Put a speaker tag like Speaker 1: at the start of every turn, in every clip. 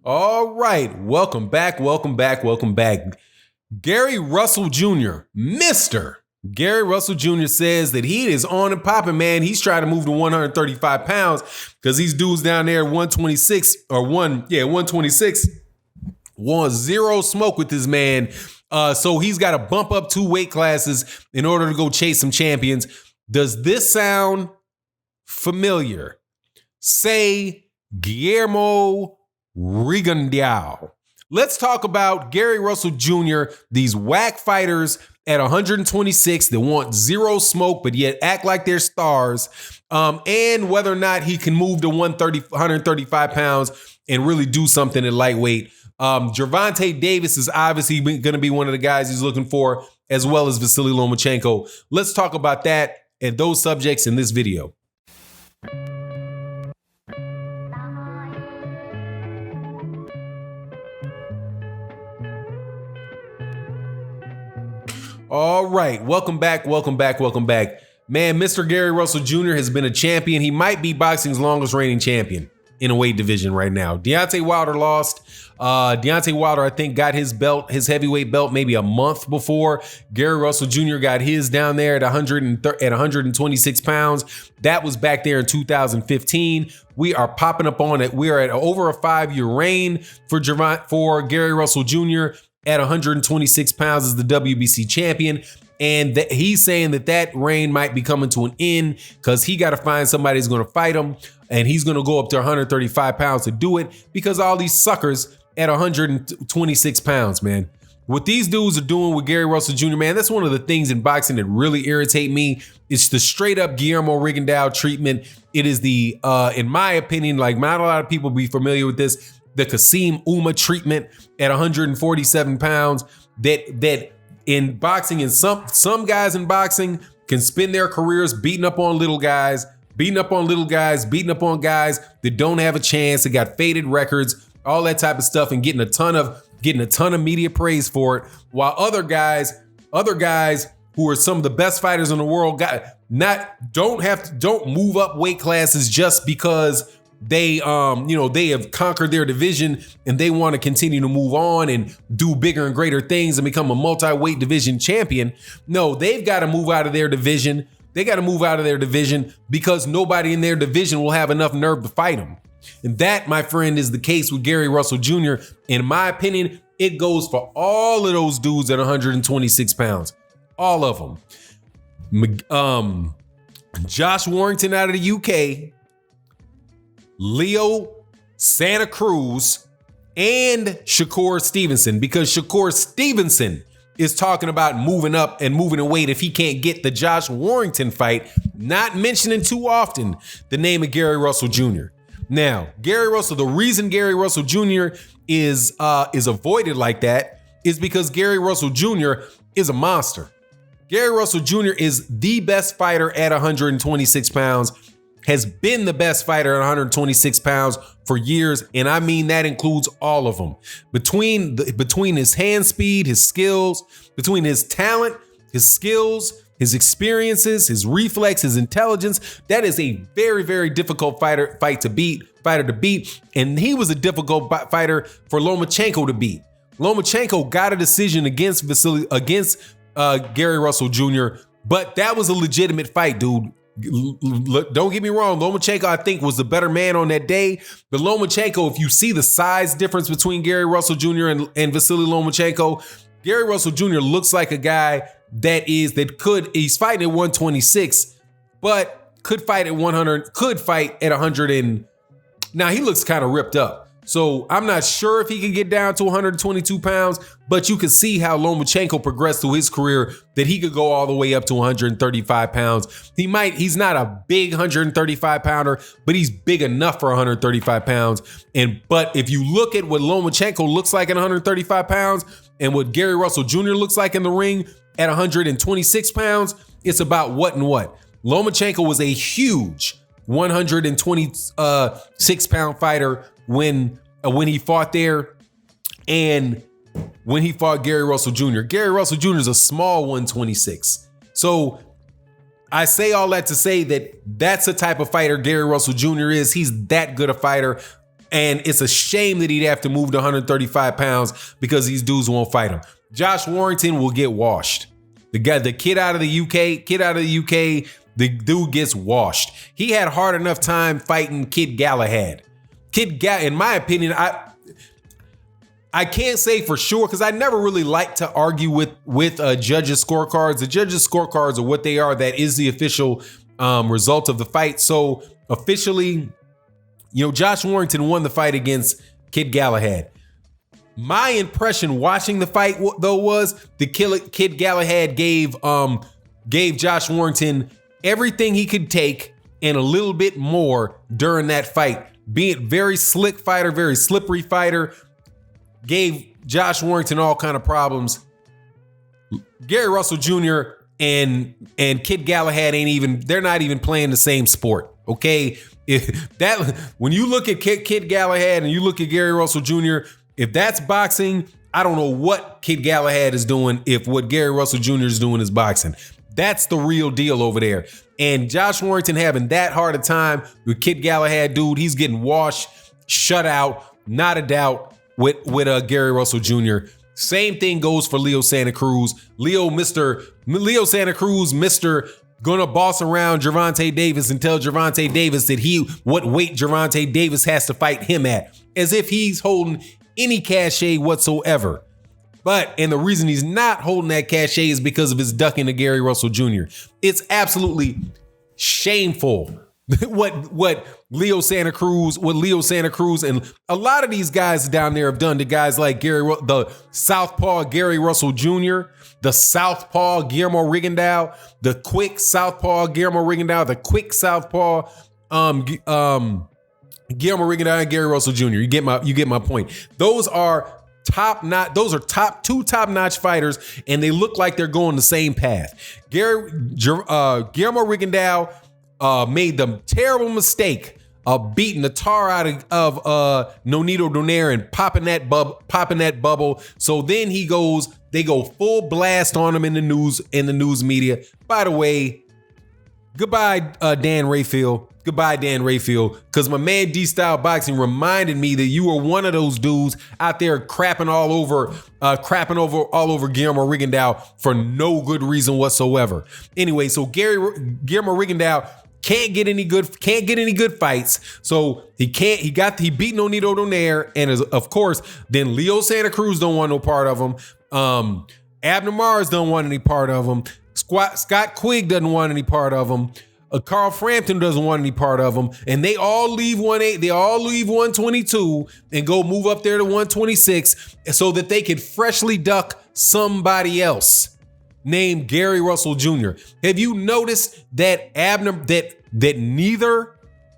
Speaker 1: All right. Welcome back. Gary Russell Jr., Mr. Gary Russell Jr. says that he is on and popping, man. He's trying to move to 135 pounds because these dudes down there 126 want zero smoke with this man. So he's got to bump up 2 weight classes in order to go chase some champions. Does this sound familiar? Say Guillermo Rigondeaux. Let's talk about Gary Russell Jr., these whack fighters at 126 that want zero smoke, but yet act like they're stars, and whether or not he can move to 135 pounds and really do something at lightweight. Gervonta Davis is obviously going to be one of the guys he's looking for, as well as Vasily Lomachenko. Let's talk about that and those subjects in this video. All right. Welcome back. Man, Mr. Gary Russell Jr. has been a champion. He might be boxing's longest reigning champion in a weight division right now. Deontay Wilder lost. Deontay Wilder, I think, got his heavyweight belt maybe a month before. Gary Russell Jr. got his down there at 126 pounds. That was back there in 2015. We are popping up on it. We are at over a 5-year reign for Gary Russell Jr. at 126 pounds as the WBC champion. And he's saying that reign might be coming to an end because he got to find somebody who's going to fight him. And he's going to go up to 135 pounds to do it because all these suckers at 126 pounds, man. What these dudes are doing with Gary Russell Jr., man, that's one of the things in boxing that really irritate me. It's the straight up Guillermo Rigondeaux treatment. It is the, in my opinion, like not a lot of people be familiar with this, the Kasim Uma treatment at 147 pounds that in boxing, and some guys in boxing can spend their careers beating up on guys that don't have a chance, that got faded records, all that type of stuff, and getting a ton of media praise for it, while other guys who are some of the best fighters in the world don't move up weight classes just because they have conquered their division and they want to continue to move on and do bigger and greater things and become a multi-weight division champion. No, they've got to move out of their division. They got to move out of their division because nobody in their division will have enough nerve to fight them. And that, my friend, is the case with Gary Russell Jr. In my opinion, it goes for all of those dudes at 126 pounds. All of them. Josh Warrington out of the UK, Leo Santa Cruz, and Shakur Stevenson, because Shakur Stevenson is talking about moving up and moving in weight if he can't get the Josh Warrington fight, not mentioning too often the name of Gary Russell Jr. Now, the reason Gary Russell Jr. is avoided like that is because Gary Russell Jr. is a monster. Gary Russell Jr. is the best fighter at 126 pounds, has been the best fighter at 126 pounds for years, and I mean that includes all of them. Between his hand speed, his skills, between his talent, his skills, his experiences, his reflex, his intelligence, that is a very, very difficult fighter to beat, and he was a difficult fighter for Lomachenko to beat. Lomachenko got a decision against Gary Russell Jr., but that was a legitimate fight, dude. Don't get me wrong, Lomachenko, I think, was the better man on that day. But Lomachenko, if you see the size difference between Gary Russell Jr. and Vasily Lomachenko, Gary Russell Jr. looks like a guy he's fighting at 126, but could fight at 100, could fight at 100. And now he looks kind of ripped up. So I'm not sure if he can get down to 122 pounds, but you can see how Lomachenko progressed through his career, that he could go all the way up to 135 pounds. He's not a big 135 pounder, but he's big enough for 135 pounds. But if you look at what Lomachenko looks like at 135 pounds and what Gary Russell Jr. looks like in the ring at 126 pounds, it's about what and what. Lomachenko was a huge 126 pound fighter when he fought there, and when he fought Gary Russell Jr. Gary Russell Jr. is a small 126. So I say all that to say that that's the type of fighter Gary Russell Jr. is. He's that good a fighter. And it's a shame that he'd have to move to 135 pounds because these dudes won't fight him. Josh Warrington will get washed. The kid out of the UK, the dude gets washed. He had hard enough time fighting Kid Galahad. In my opinion, I can't say for sure because I never really like to argue with judges' scorecards. The judges' scorecards are what they are. That is the official result of the fight. So officially, Josh Warrington won the fight against Kid Galahad. My impression watching the fight, though, was the Kid Galahad gave Josh Warrington everything he could take and a little bit more during that fight. Being very slick fighter, very slippery fighter, gave Josh Warrington all kind of problems. Gary Russell Jr. and Kid Galahad they're not even playing the same sport. Okay, when you look at Kid Galahad and you look at Gary Russell Jr., if that's boxing, I don't know what Kid Galahad is doing if what Gary Russell Jr. is doing is boxing. That's the real deal over there. And Josh Warrington having that hard a time with Kid Galahad, dude, he's getting washed, shut out, not a doubt with Gary Russell Jr. Same thing goes for Leo Santa Cruz. Leo Santa Cruz, gonna boss around Gervonta Davis and tell Gervonta Davis what weight Gervonta Davis has to fight him at, as if he's holding any cachet whatsoever. And the reason he's not holding that cachet is because of his ducking to Gary Russell Jr. It's absolutely shameful what Leo Santa Cruz and a lot of these guys down there have done to guys like the Southpaw Gary Russell Jr., the Southpaw Guillermo Rigondeaux, the quick Southpaw Guillermo Rigondeaux, the quick Southpaw Guillermo Rigondeaux and Gary Russell Jr. You get my point. Those are top-notch fighters, and they look like they're going the same path. Guillermo Rigondeaux made the terrible mistake of beating the tar out of Nonito Donaire and popping that bubble. So then they go full blast on him in the news media. By the way, goodbye, Dan Rayfield. Goodbye, Dan Rayfield, because my man D-Style Boxing reminded me that you were one of those dudes out there crapping all over Guillermo Rigondeaux for no good reason whatsoever. Anyway, so Guillermo Rigondeaux can't get any good fights. So he beat Nonito Donaire, and of course, then Leo Santa Cruz don't want no part of him. Abner Mares don't want any part of him. Scott Quigg doesn't want any part of him. Carl Frampton doesn't want any part of them, and they all leave 122 and go move up there to 126 so that they could freshly duck somebody else named Gary Russell Jr. Have you noticed that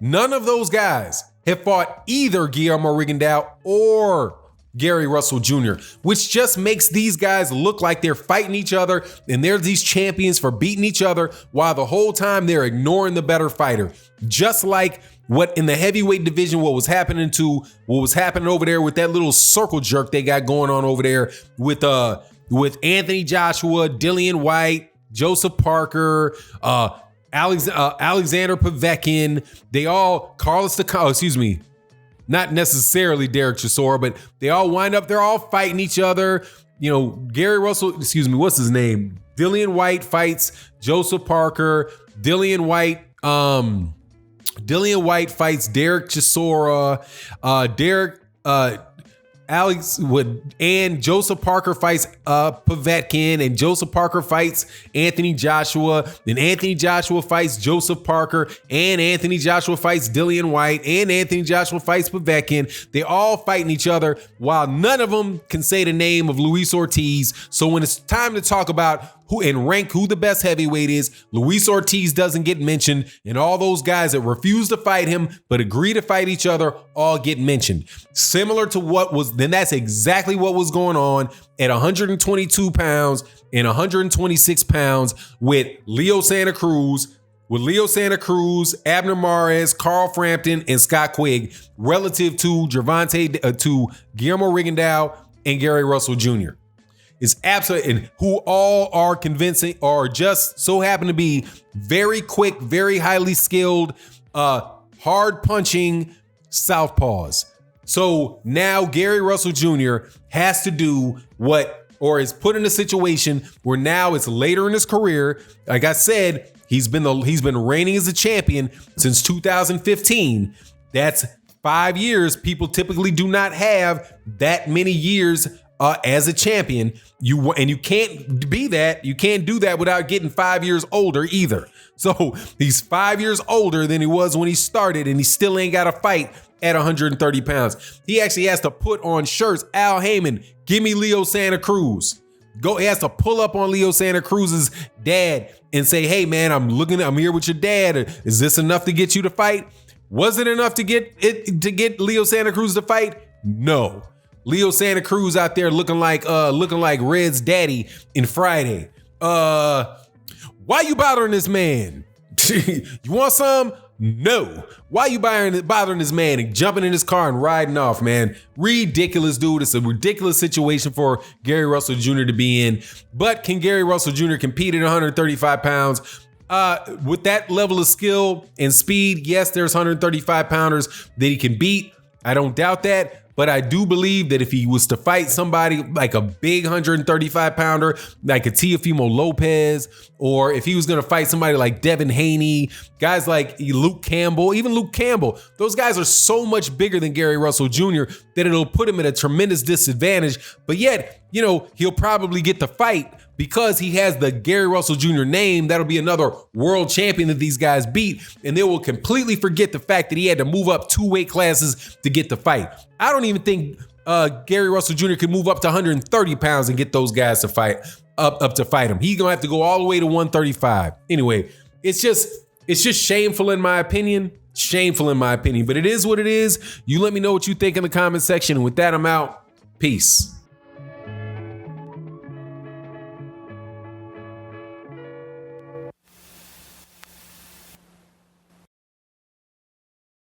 Speaker 1: none of those guys have fought either Guillermo Rigondeaux or Gary Russell Jr., which just makes these guys look like they're fighting each other and they're these champions for beating each other while the whole time they're ignoring the better fighter. Just like what in the heavyweight division, what was happening over there with that little circle jerk they got going on over there with Anthony Joshua, Dillian White, Joseph Parker, Alexander Povetkin, not necessarily Derek Chisora, but they all wind up, they're all fighting each other. Gary Russell, what's his name? Dillian White fights Joseph Parker. Dillian White fights Derek Chisora. And Joseph Parker fights Povetkin, and Joseph Parker fights Anthony Joshua. Then Anthony Joshua fights Joseph Parker, and Anthony Joshua fights Dillian White, and Anthony Joshua fights Povetkin. They all fighting each other while none of them can say the name of Luis Ortiz. So when it's time to talk about who the best heavyweight is, Luis Ortiz doesn't get mentioned, and all those guys that refuse to fight him but agree to fight each other all get mentioned. Similar to that's exactly what was going on at 122 pounds and 126 pounds with Leo Santa Cruz, Abner Mares, Carl Frampton, and Scott Quigg, relative to to Guillermo Rigondeaux and Gary Russell Jr. Is absolutely, and who all are convincing or just so happen to be very quick, very highly skilled, hard punching southpaws. So now Gary Russell Jr. has to do or is put in a situation where now it's later in his career. Like I said, he's been reigning as a champion since 2015. That's 5 years. People typically do not have that many years as a champion. You can't be that. You can't do that without getting 5 years older either. So he's 5 years older than he was when he started, and he still ain't got a fight at 130 pounds. He actually has to put on shirts. Al Heyman, give me Leo Santa Cruz. He has to pull up on Leo Santa Cruz's dad and say, hey man, I'm here with your dad. Is this enough to get you to fight? Was it enough to get Leo Santa Cruz to fight? No. Leo Santa Cruz out there looking like Red's daddy in Friday. Why you bothering this man? You want some? No. Why you bothering this man and jumping in his car and riding off, man? Ridiculous, dude. It's a ridiculous situation for Gary Russell Jr. to be in. But can Gary Russell Jr. compete at 135 pounds? With that level of skill and speed, yes, there's 135 pounders that he can beat. I don't doubt that. But I do believe that if he was to fight somebody like a big 135 pounder, like a Teofimo Lopez, or if he was going to fight somebody like Devin Haney, guys like Luke Campbell, even Luke Campbell, those guys are so much bigger than Gary Russell Jr. that it'll put him at a tremendous disadvantage. But yet, he'll probably get the fight because he has the Gary Russell Jr. name. That'll be another world champion that these guys beat, and they will completely forget the fact that he had to move up 2 weight classes to get the fight. I don't even think Gary Russell Jr. could move up to 130 pounds and get those guys to fight up to fight him. He's gonna have to go all the way to 135. Anyway, it's just shameful in my opinion. Shameful in my opinion, but it is what it is. You let me know what you think in the comment section. And with that, I'm out. Peace.